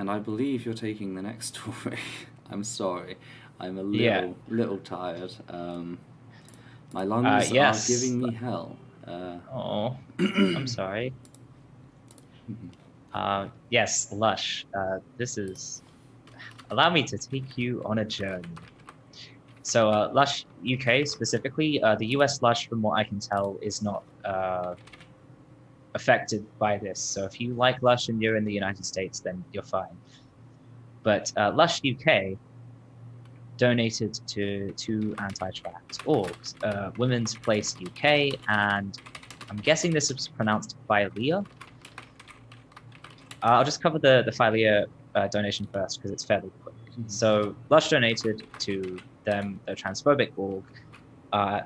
and I believe you're taking the next story. I'm sorry. I'm a Yeah. little tired. My lungs are Yes. giving me hell. Oh, I'm sorry. Yes, Lush. This is allow me to take you on a journey. So, Lush UK specifically, the US Lush, from what I can tell, is not affected by this. So, if you like Lush and you're in the United States, then you're fine. But Lush UK donated to two anti-trans orgs, Women's Place UK, and I'm guessing this is pronounced Philea. I'll just cover the Philea donation first because it's fairly quick. So Lush donated to them, the transphobic org.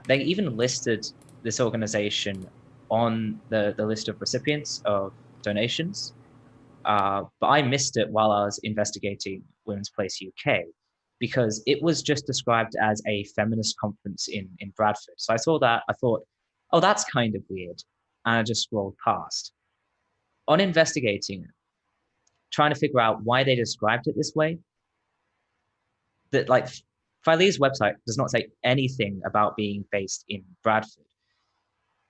They even listed this organization on the list of recipients of donations. But I missed it while I was investigating Women's Place UK because it was just described as a feminist conference in Bradford. So I saw that, I thought, oh, that's kind of weird. And I just scrolled past. On investigating it, trying to figure out why they described it this way, that like Philea's website does not say anything about being based in Bradford.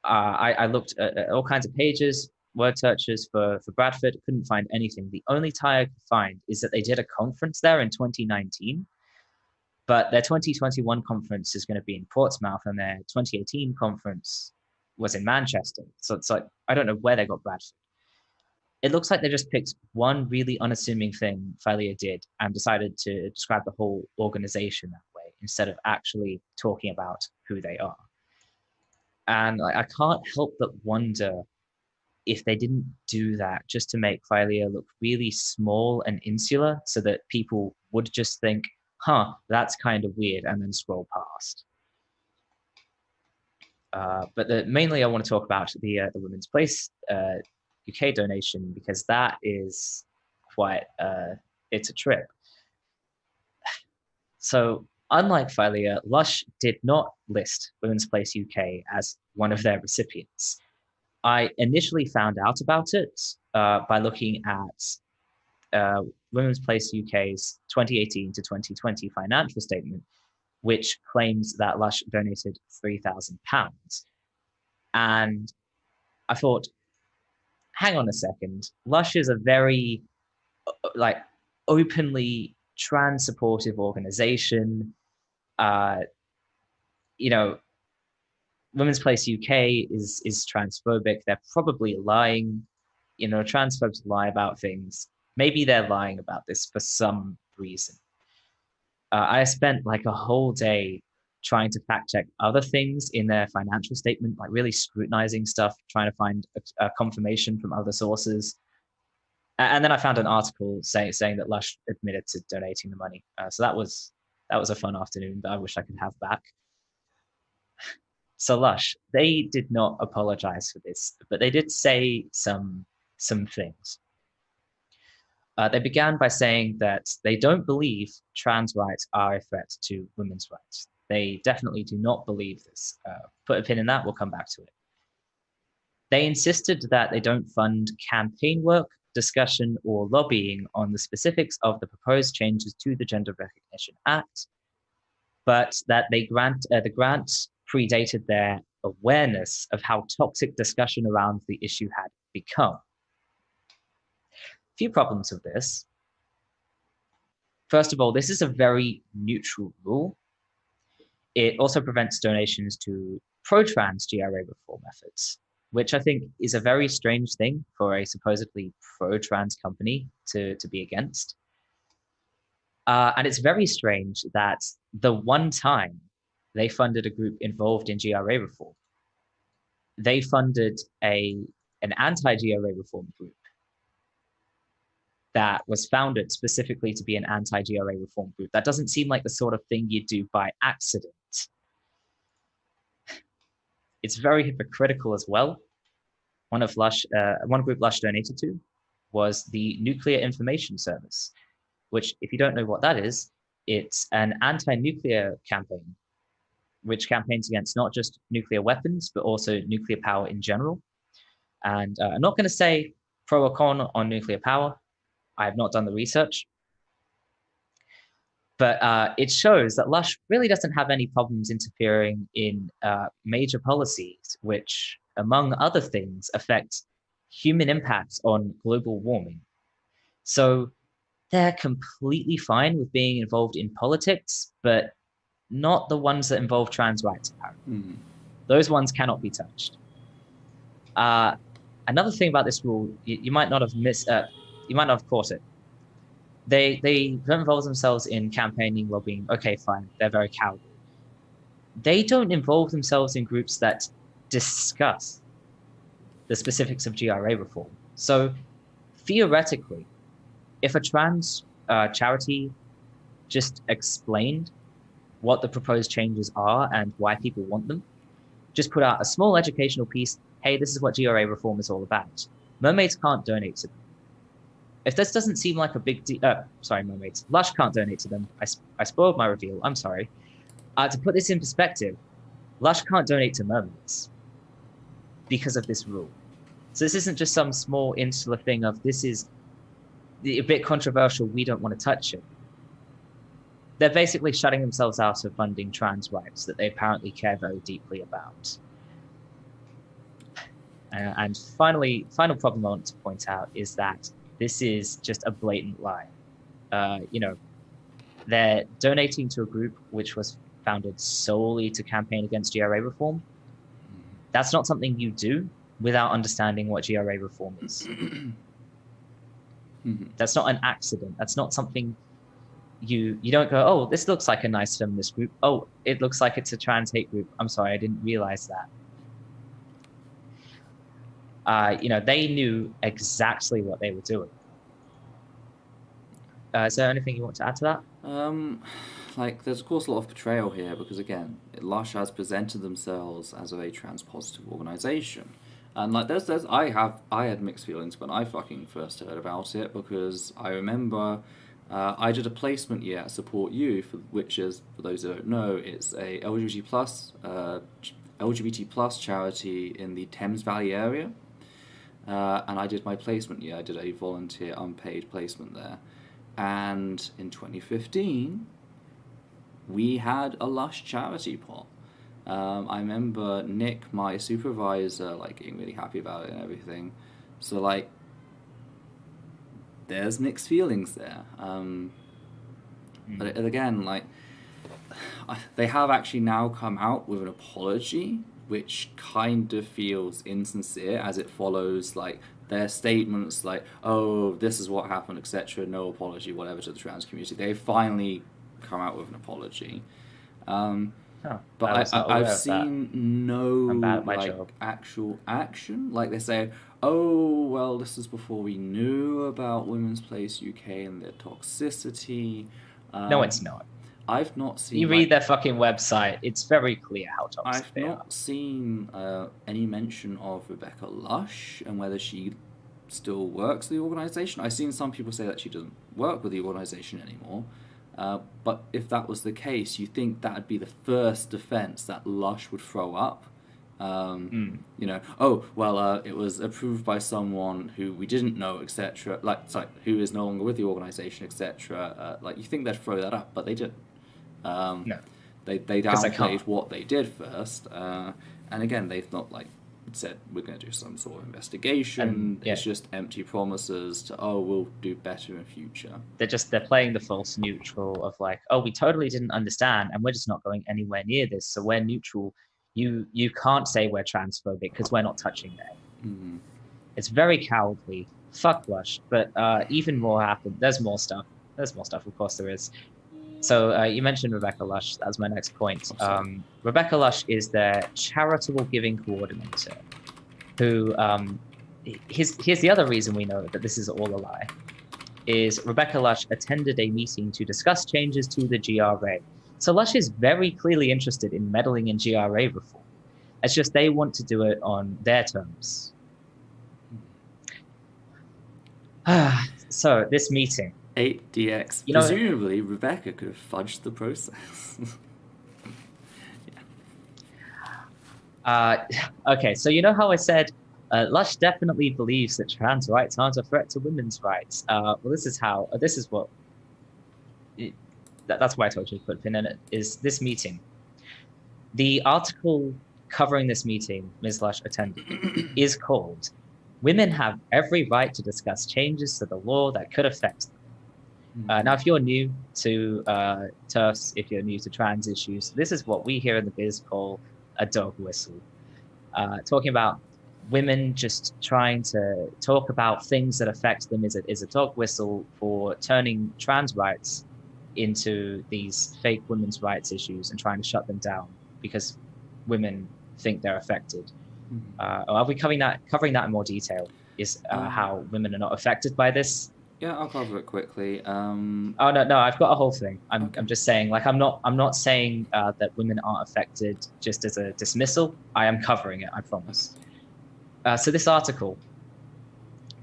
I looked at all kinds of pages, word searches for Bradford, couldn't find anything. The only tie I could find is that they did a conference there in 2019, but their 2021 conference is going to be in Portsmouth, and their 2018 conference was in Manchester. So it's like, I don't know where they got Bradford. It looks like they just picked one really unassuming thing Philea did and decided to describe the whole organization that way instead of actually talking about who they are. And I can't help but wonder if they didn't do that just to make Philea look really small and insular so that people would just think, huh, that's kind of weird, and then scroll past. But mainly I want to talk about the Women's Place UK donation because that is quite, it's a trip. So unlike Philea, Lush did not list Women's Place UK as one of their recipients. I initially found out about it by looking at Women's Place UK's 2018 to 2020 financial statement, which claims that Lush donated £3,000. And I thought, hang on a second, Lush is a very like openly trans supportive organization. Uh, you know, Women's Place UK is transphobic. They're probably lying. You know, transphobes lie about things. Maybe they're lying about this for some reason. I spent like a whole day trying to fact check other things in their financial statement, like really scrutinizing stuff, trying to find a confirmation from other sources. And then I found an article saying that Lush admitted to donating the money. So that was a fun afternoon that I wish I could have back. So Lush, they did not apologize for this, but they did say some things. They began by saying that they don't believe trans rights are a threat to women's rights. They definitely do not believe this. Put a pin in that, we'll come back to it. They insisted that they don't fund campaign work, discussion, or lobbying on the specifics of the proposed changes to the Gender Recognition Act, but that the grant predated their awareness of how toxic discussion around the issue had become. Few problems with this. First of all, this is a very neutral rule. It also prevents donations to pro-trans GRA reform efforts, which I think is a very strange thing for a supposedly pro-trans company to be against. And it's very strange that the one time they funded a group involved in GRA reform, they funded an anti-GRA reform group that was founded specifically to be an anti-GRA reform group. That doesn't seem like the sort of thing you do by accident. It's very hypocritical as well. One group Lush donated to was the Nuclear Information Service, which, if you don't know what that is, it's an anti-nuclear campaign, which campaigns against not just nuclear weapons, but also nuclear power in general. And I'm not going to say pro or con on nuclear power. I have not done the research. But it shows that Lush really doesn't have any problems interfering in major policies, which, among other things, affect human impacts on global warming. So they're completely fine with being involved in politics, but not the ones that involve trans rights, apparently. Those ones cannot be touched. Another thing about this rule, you might not have you might not have caught it. They don't involve themselves in campaigning, lobbying. Okay, fine. They're very cowardly. They don't involve themselves in groups that discuss the specifics of GRA reform. So theoretically, if a trans charity just explained what the proposed changes are and why people want them, just put out a small educational piece, hey, this is what GRA reform is all about. Mermaids can't donate to them. If this doesn't seem like a big deal, sorry, mermaids. Lush can't donate to them. I spoiled my reveal. I'm sorry. To put this in perspective, Lush can't donate to mermaids because of this rule. So this isn't just some small insular thing of this is a bit controversial. We don't want to touch it. They're basically shutting themselves out of funding trans rights that they apparently care very deeply about. And final problem I want to point out is that this is just a blatant lie. They're donating to a group which was founded solely to campaign against GRA reform. That's not something you do without understanding what GRA reform is. That's not an accident. That's not something you don't go, oh, this looks like a nice feminist group. Oh, it looks like it's a trans hate group. I'm sorry, I didn't realize that. They knew exactly what they were doing. Is there anything you want to add to that? There's of course a lot of betrayal here because again, Lush has presented themselves as a trans positive organization, and I had mixed feelings when I fucking first heard about it because I remember I did a placement year at Support Youth, which is, for those who don't know, it's a LGBT plus charity in the Thames Valley area. And I did my placement year. I did a volunteer unpaid placement there. And in 2015, we had a Lush charity pot. I remember Nick, my supervisor, getting really happy about it and everything. So, there's mixed feelings there. But again, they have actually now come out with an apology, which kind of feels insincere as it follows their statements oh, this is what happened, etc., no apology, whatever, to the trans community. They finally come out with an apology. But I've seen no actual action. They say, oh, well, this is before we knew about Women's Place UK and their toxicity. No, it's not. I've not seen... You read their fucking website, it's very clear how toxic they are. I've not seen any mention of Rebecca Lush and whether she still works the organisation. I've seen some people say that she doesn't work with the organisation anymore. But if that was the case, you think that would be the first defence that Lush would throw up. Oh, well, it was approved by someone who we didn't know, etc., who is no longer with the organisation, etc. You think they'd throw that up, but they didn't. No. They downplayed what they did first, and again, they've not said we're going to do some sort of investigation. It's just empty promises to we'll do better in future. They're playing the false neutral of oh, we totally didn't understand and we're just not going anywhere near this, so we're neutral. You can't say we're transphobic because we're not touching that. It's very cowardly. Fuck Lush. But even more happened. There's more stuff, of course there is. So you mentioned Rebecca Lush. That was my next point. Rebecca Lush is their charitable giving coordinator, who, here's the other reason we know that this is all a lie, is Rebecca Lush attended a meeting to discuss changes to the GRA. So Lush is very clearly interested in meddling in GRA reform. It's just they want to do it on their terms. So this meeting. 8DX. Presumably, Rebecca could have fudged the process. Okay, so you know how I said Lush definitely believes that trans rights aren't a threat to women's rights. Well, this is what that's why I told you to put a pin in it. Is this meeting? The article covering this meeting Ms. Lush attended is called "Women Have Every Right to Discuss Changes to the Law That Could Affect Them." Now, if you're new to TERFs, if you're new to trans issues, this is what we here in the biz call a dog whistle. Talking about women just trying to talk about things that affect them is a dog whistle for turning trans rights into these fake women's rights issues and trying to shut them down because women think they're affected. Are we covering that in more detail? Is how women are not affected by this? Yeah, I'll cover it quickly. Oh no, I've got a whole thing. I'm just saying, like, I'm not saying that women aren't affected just as a dismissal. I am covering it, I promise. So this article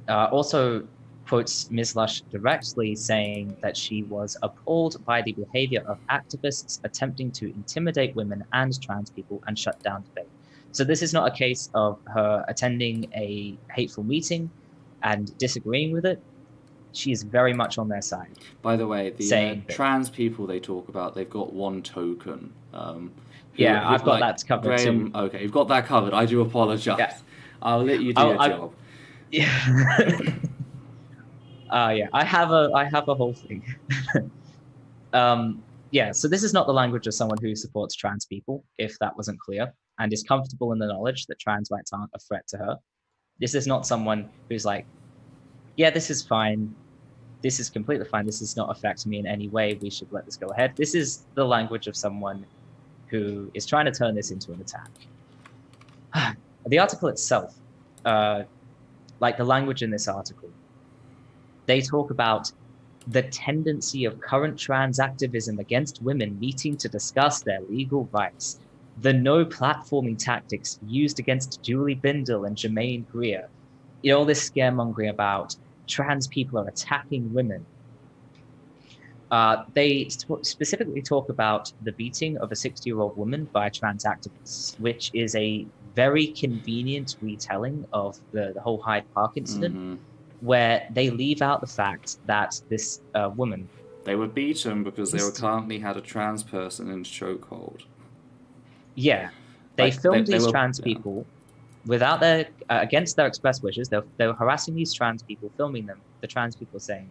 also quotes Ms. Lush directly, saying that she was appalled by the behavior of activists attempting to intimidate women and trans people and shut down debate. So this is not a case of her attending a hateful meeting and disagreeing with it. She is very much on their side. By the way, the trans people they talk about, they've got one token. I've got that covered Graham, too. Okay, you've got that covered. I do apologise. Yeah. I'll let you do your job. Yeah. I have a whole thing. So this is not the language of someone who supports trans people, if that wasn't clear, and is comfortable in the knowledge that trans rights aren't a threat to her. This is not someone who's like, yeah, this is fine. This is completely fine. This does not affect me in any way. We should let this go ahead. This is the language of someone who is trying to turn this into an attack. The article itself, like the language in this article, they talk about the tendency of current trans activism against women meeting to discuss their legal rights, the no platforming tactics used against Julie Bindel and Jermaine Greer, all this scaremongering about trans people are attacking women. They specifically talk about the beating of a 60-year-old woman by trans activists, which is a very convenient retelling of the whole Hyde Park incident, where they leave out the fact that this woman... They were beaten because they currently had a trans person in chokehold. Yeah. They filmed these trans people without their... against their express wishes. They were harassing these trans people, filming them. The trans people saying,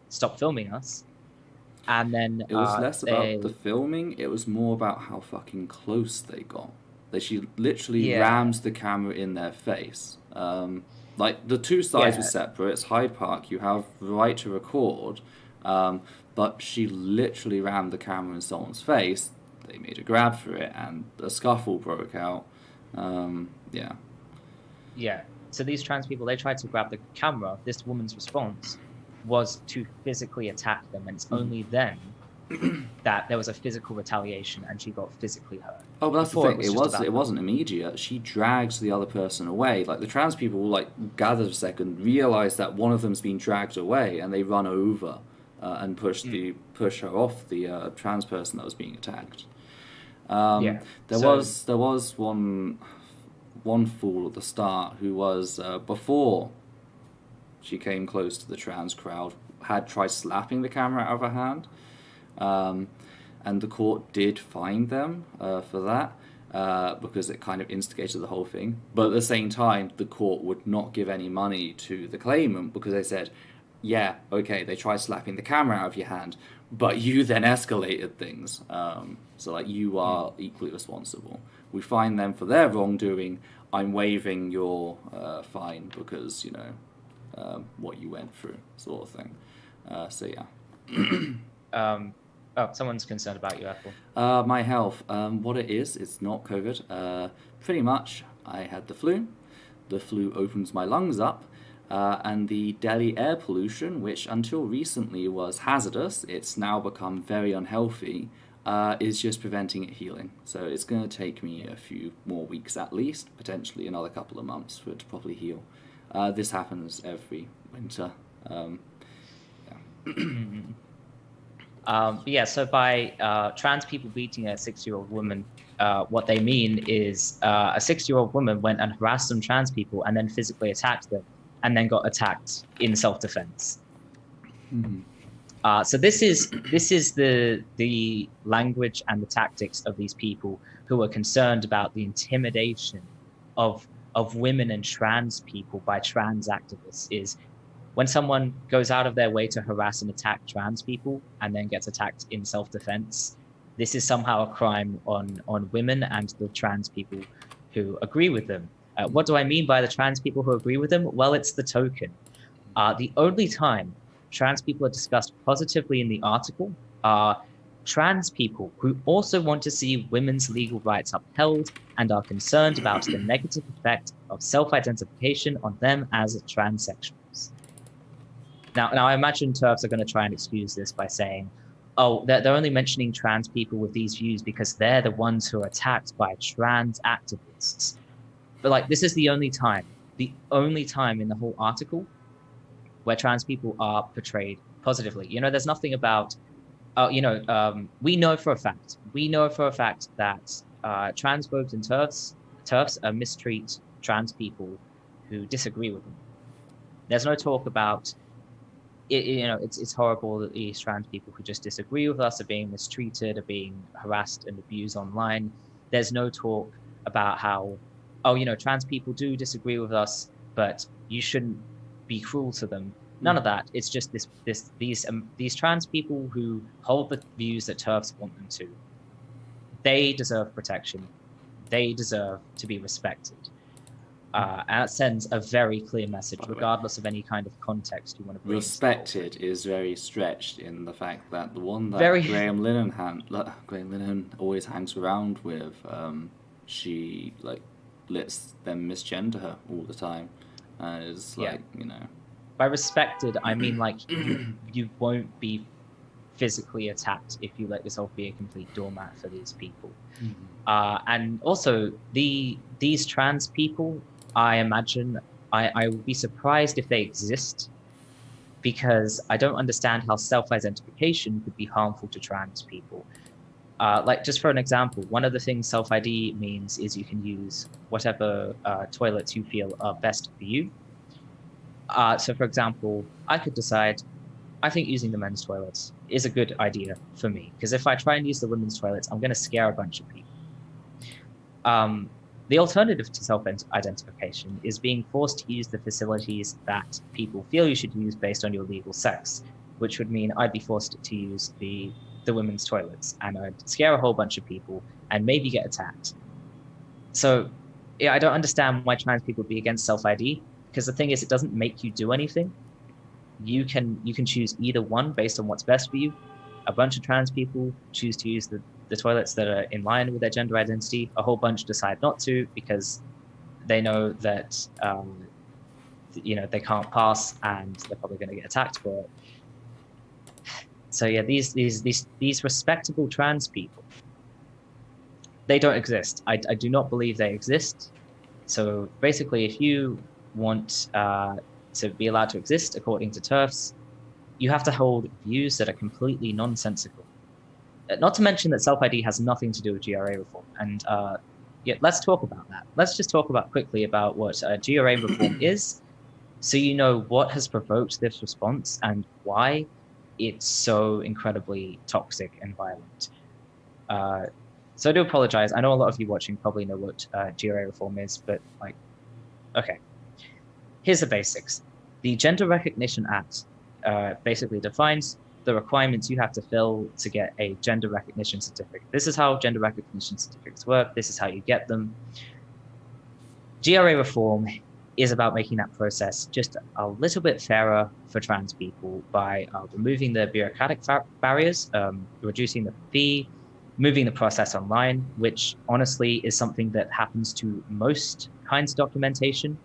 stop filming us. And then... It was less about the filming. It was more about how fucking close they got. She literally rams the camera in their face. Like, the two sides were separate. It's Hyde Park. You have the right to record. But she literally rammed the camera in someone's face. They made a grab for it, and a scuffle broke out. Yeah. So these trans people, they tried to grab the camera. This woman's response was to physically attack them, and it's only then that there was a physical retaliation and she got physically hurt. Oh, but that's the thing. It wasn't immediate. She drags the other person away. Like, the trans people gather a second, realize that one of them's been dragged away, and they run over and push her off the trans person that was being attacked. There was one fool at the start who was before she came close to the trans crowd, had tried slapping the camera out of her hand. And the court did fine them for that because it kind of instigated the whole thing. But at the same time, the court would not give any money to the claimant because they said, yeah, okay, they tried slapping the camera out of your hand, but you then escalated things. So, like, you are equally responsible. We fine them for their wrongdoing. I'm waiving your fine because, what you went through, sort of thing. Someone's concerned about you, Ethel. My health. What it is, it's not COVID. Pretty much, I had the flu. The flu opens my lungs up, and the Delhi air pollution, which until recently was hazardous, it's now become very unhealthy, is just preventing it healing. So it's going to take me a few more weeks at least, potentially another couple of months for it to properly heal. This happens every winter. But yeah, so by trans people beating a 6-year-old woman, what they mean is a 6-year-old woman went and harassed some trans people and then physically attacked them and then got attacked in self-defense. So this is the language and the tactics of these people who are concerned about the intimidation of women and trans people by trans activists. Is when someone goes out of their way to harass and attack trans people and then gets attacked in self-defense, this is somehow a crime on women and the trans people who agree with them. What do I mean by the trans people who agree with them? Well, it's the token. The only time trans people are discussed positively in the article are trans people who also want to see women's legal rights upheld and are concerned about the negative effect of self-identification on them as transsexuals. Now I imagine TERFs are going to try and excuse this by saying, oh, they're only mentioning trans people with these views because they're the ones who are attacked by trans activists. But like, this is the only time in the whole article where trans people are portrayed positively. There's nothing about, we know for a fact that transphobes and TERFs mistreat trans people who disagree with them. There's no talk about, it's horrible that these trans people who just disagree with us are being mistreated, are being harassed and abused online. There's no talk about how, trans people do disagree with us, but you shouldn't be cruel to them. None of that. It's just these trans people who hold the views that TERFs want them to. They deserve protection. They deserve to be respected. And that sends a very clear message, regardless of any kind of context you want to bring. Respected is very stretched in the fact that the one that Graham Linehan always hangs around with, she lets them misgender her all the time. It's By respected, I mean you won't be physically attacked if you let yourself be a complete doormat for these people. And also these trans people, I imagine, I would be surprised if they exist, because I don't understand how self-identification could be harmful to trans people. Just for an example, one of the things self-ID means is you can use whatever toilets you feel are best for you. So for example, I could decide, I think using the men's toilets is a good idea for me, because if I try and use the women's toilets, I'm going to scare a bunch of people. The alternative to self-identification is being forced to use the facilities that people feel you should use based on your legal sex, which would mean I'd be forced to use the women's toilets, and I'd scare a whole bunch of people and maybe get attacked. So I don't understand why trans people would be against self-ID, because the thing is, it doesn't make you do anything. You can choose either one based on what's best for you. A bunch of trans people choose to use the toilets that are in line with their gender identity. A whole bunch decide not to because they know that they can't pass and they're probably going to get attacked for it. So yeah, these respectable trans people, they don't exist. I do not believe they exist. So basically, if you want to be allowed to exist according to TERFs, you have to hold views that are completely nonsensical. Not to mention that self-ID has nothing to do with GRA reform. And let's talk about that. Let's just talk quickly about what GRA reform is, so you know what has provoked this response and why it's so incredibly toxic and violent. So I do apologize. I know a lot of you watching probably know what GRA reform is, but okay. Here's the basics. The Gender Recognition Act basically defines the requirements you have to fill to get a gender recognition certificate. This is how gender recognition certificates work. This is how you get them. GRA reform is about making that process just a little bit fairer for trans people by removing the bureaucratic barriers, reducing the fee, moving the process online, which honestly is something that happens to most kinds of documentation,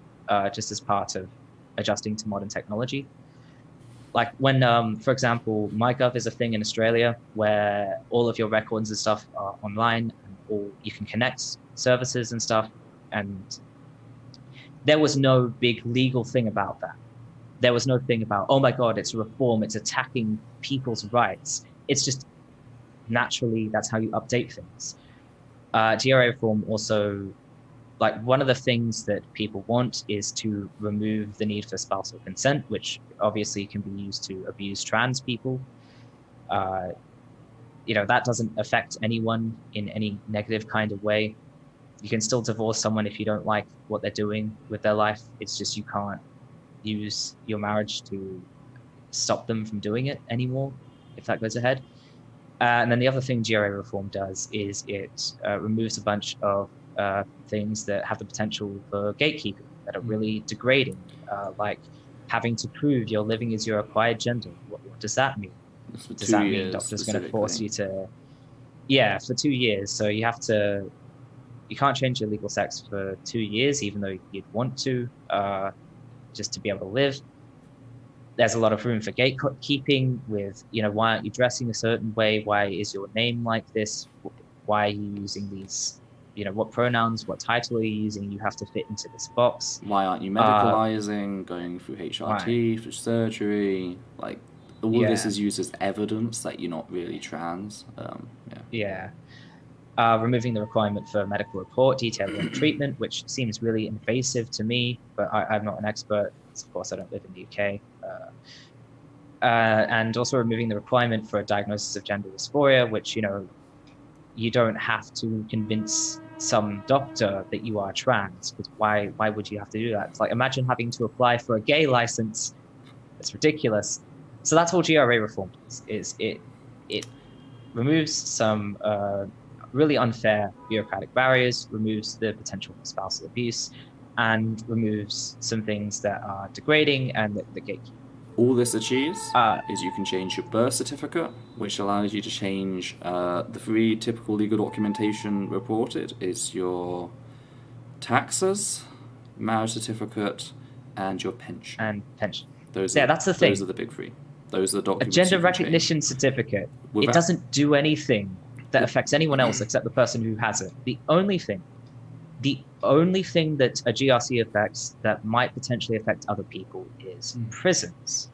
just as part of adjusting to modern technology. Like when, for example, MyGov is a thing in Australia where all of your records and stuff are online, or you can connect services and stuff. And there was no big legal thing about that. There was no thing about, oh my God, it's a reform, it's attacking people's rights. it's just naturally that's how you update things. GRA reform also, like, one of the things that people want is to remove the need for spousal consent, which obviously can be used to abuse trans people. That doesn't affect anyone in any negative kind of way. You can still divorce someone if you don't like what they're doing with their life. It's just you can't use your marriage to stop them from doing it anymore if that goes ahead. And then the other thing GRA reform does is it removes a bunch of things that have the potential for gatekeeping that are really degrading, like having to prove you're living as your acquired gender. What does that mean? Does that mean doctors going to force you to? Yeah, for 2 years. So you can't change your legal sex for 2 years, even though you'd want to, just to be able to live. There's a lot of room for gatekeeping with, why aren't you dressing a certain way? Why is your name like this? Why are you using these, what pronouns, what title are you using? You have to fit into this box. Why aren't you medicalizing, going through HRT, through surgery? Like, all of this is used as evidence that you're not really trans. Removing the requirement for a medical report detailing treatment, which seems really invasive to me, but I'm not an expert. Of course, I don't live in the UK. And also removing the requirement for a diagnosis of gender dysphoria, which, you don't have to convince some doctor that you are trans, because why would you have to do that? It's like, imagine having to apply for a gay license. It's ridiculous. So that's all GRA reform is it removes some really unfair bureaucratic barriers, removes the potential for spousal abuse, and removes some things that are degrading and that gatekeep. All this achieves is you can change your birth certificate, which allows you to change the 3 typical legal documentation reported is your taxes, marriage certificate, and your pension. That's the thing. Those are the big 3. Those are the documents. A gender recognition certificate. It doesn't do anything that affects anyone else except the person who has it. The only thing that a GRC affects that might potentially affect other people is prisons.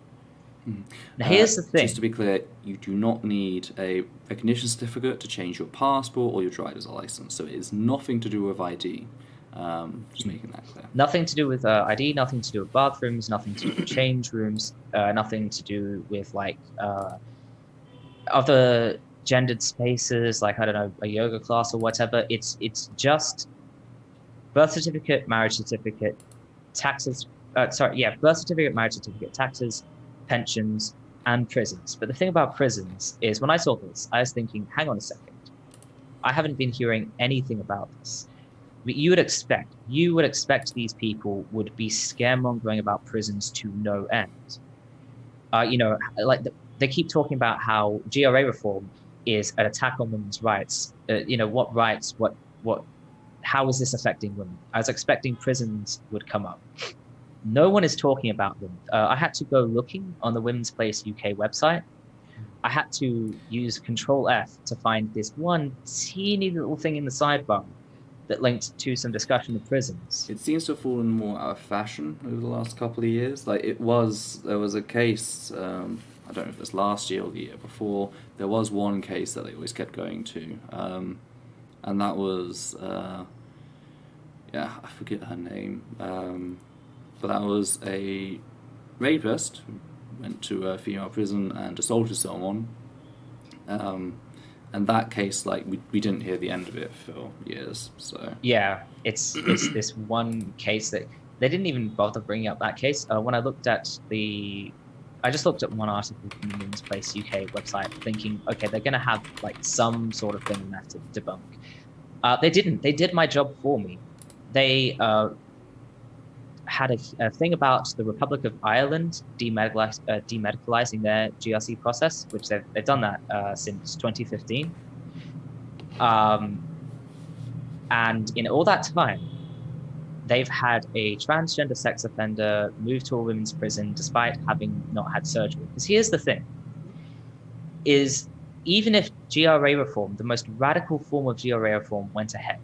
Now, here's the thing. Just to be clear, you do not need a recognition certificate to change your passport or your driver's license. So it is nothing to do with ID. Just making that clear. Nothing to do with ID, nothing to do with bathrooms, nothing to do with change rooms, nothing to do with other gendered spaces, like, I don't know, a yoga class or whatever. It's just birth certificate, marriage certificate, taxes. Birth certificate, marriage certificate, taxes, pensions, and prisons. But the thing about prisons is, when I saw this, I was thinking, hang on a second. I haven't been hearing anything about this. But you would expect these people would be scaremongering about prisons to no end. They keep talking about how GRA reform is an attack on women's rights. What rights? How is this affecting women? I was expecting prisons would come up. No one is talking about them. I had to go looking on the Women's Place UK website. I had to use Control F to find this one teeny little thing in the sidebar that linked to some discussion of prisons. It seems to have fallen more out of fashion over the last couple of years. There was a case, I don't know if it was last year or the year before, there was one case that they always kept going to, and that was, I forget her name, but that was a rapist who went to a female prison and assaulted someone. And that case, we didn't hear the end of it for years. So yeah, it's this one case that they didn't even bother bringing up that case. When I looked at I just looked at one article from the Women's Place UK website, thinking, okay, they're going to have some sort of thing left to debunk. They didn't. They did my job for me. They had a thing about the Republic of Ireland demedicalizing their GRC process, which they've done that since 2015. And in all that time, they've had a transgender sex offender move to a women's prison despite having not had surgery. Because here's the thing, is even if GRA reform, the most radical form of GRA reform, went ahead,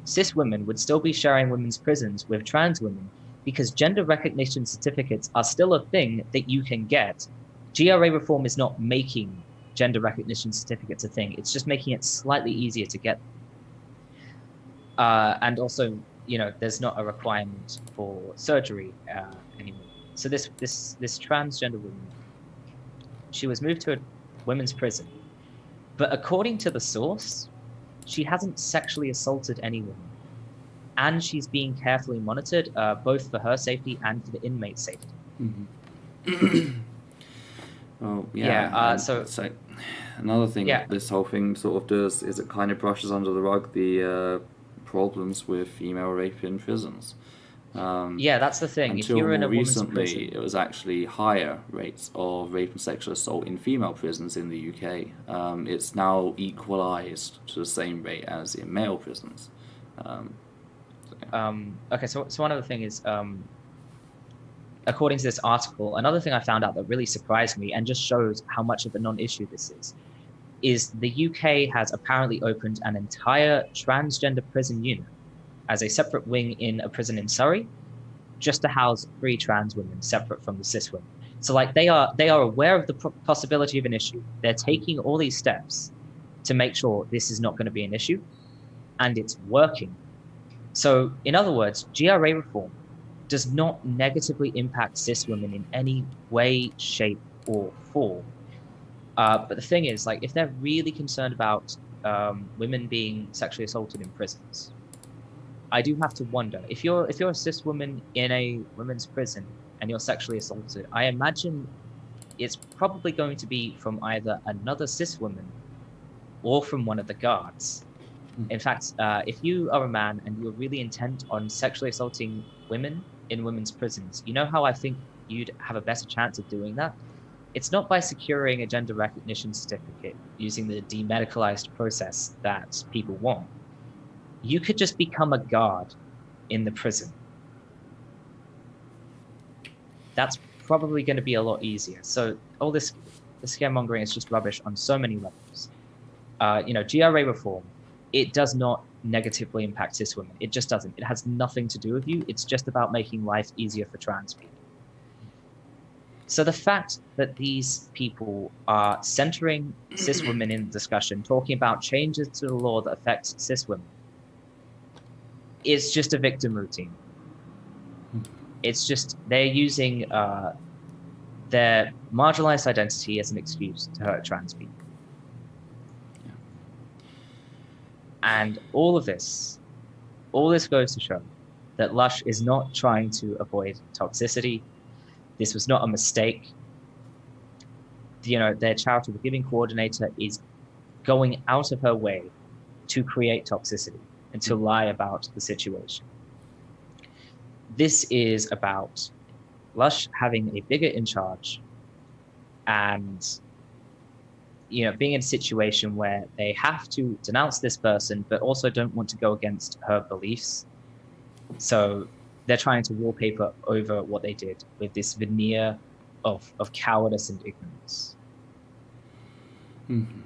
cis women would still be sharing women's prisons with trans women, because gender recognition certificates are still a thing that you can get GRA reform is not making gender recognition certificates a thing. It's just making it slightly easier to get. And also, there's not a requirement for surgery anymore. So this transgender woman, she was moved to a women's prison, but according to the source, she hasn't sexually assaulted anyone, and she's being carefully monitored, both for her safety and for the inmate safety. Well, yeah. So another thing this whole thing sort of does is it kind of brushes under the rug the problems with female rape in prisons. That's the thing. Until if you're in a more women's recently, prison, it was actually higher rates of rape and sexual assault in female prisons in the UK. It's now equalised to the same rate as in male prisons. Okay, so one other thing is, according to this article, another thing I found out that really surprised me and just shows how much of a non-issue this is the UK has apparently opened an entire transgender prison unit as a separate wing in a prison in Surrey, just to house 3 trans women separate from the cis women. So like they are aware of the possibility of an issue. They're taking all these steps to make sure this is not going to be an issue, and it's working. So in other words, GRA reform does not negatively impact cis women in any way, shape, or form. But the thing is, like, if they're really concerned about women being sexually assaulted in prisons, I do have to wonder, if you're a cis woman in a women's prison and you're sexually assaulted, I imagine it's probably going to be from either another cis woman or from one of the guards. In fact, if you are a man and you're really intent on sexually assaulting women in women's prisons, you know how I think you'd have a better chance of doing that? It's not by securing a gender recognition certificate using the demedicalized process that people want. You could just become a guard in the prison. That's probably going to be a lot easier. So all this scaremongering is just rubbish on so many levels. GRA reform, it does not negatively impact cis women. It just doesn't. It has nothing to do with you. It's just about making life easier for trans people. So the fact that these people are centering cis women in the discussion, talking about changes to the law that affects cis women, is just a victim routine. It's just they're using their marginalized identity as an excuse to hurt trans people. And all this goes to show that Lush is not trying to avoid toxicity. This was not a mistake. Their charitable giving coordinator is going out of her way to create toxicity and to lie about the situation. This is about Lush having a bigot in charge and being in a situation where they have to denounce this person, but also don't want to go against her beliefs. So they're trying to wallpaper over what they did with this veneer of cowardice and ignorance. Mm-hmm.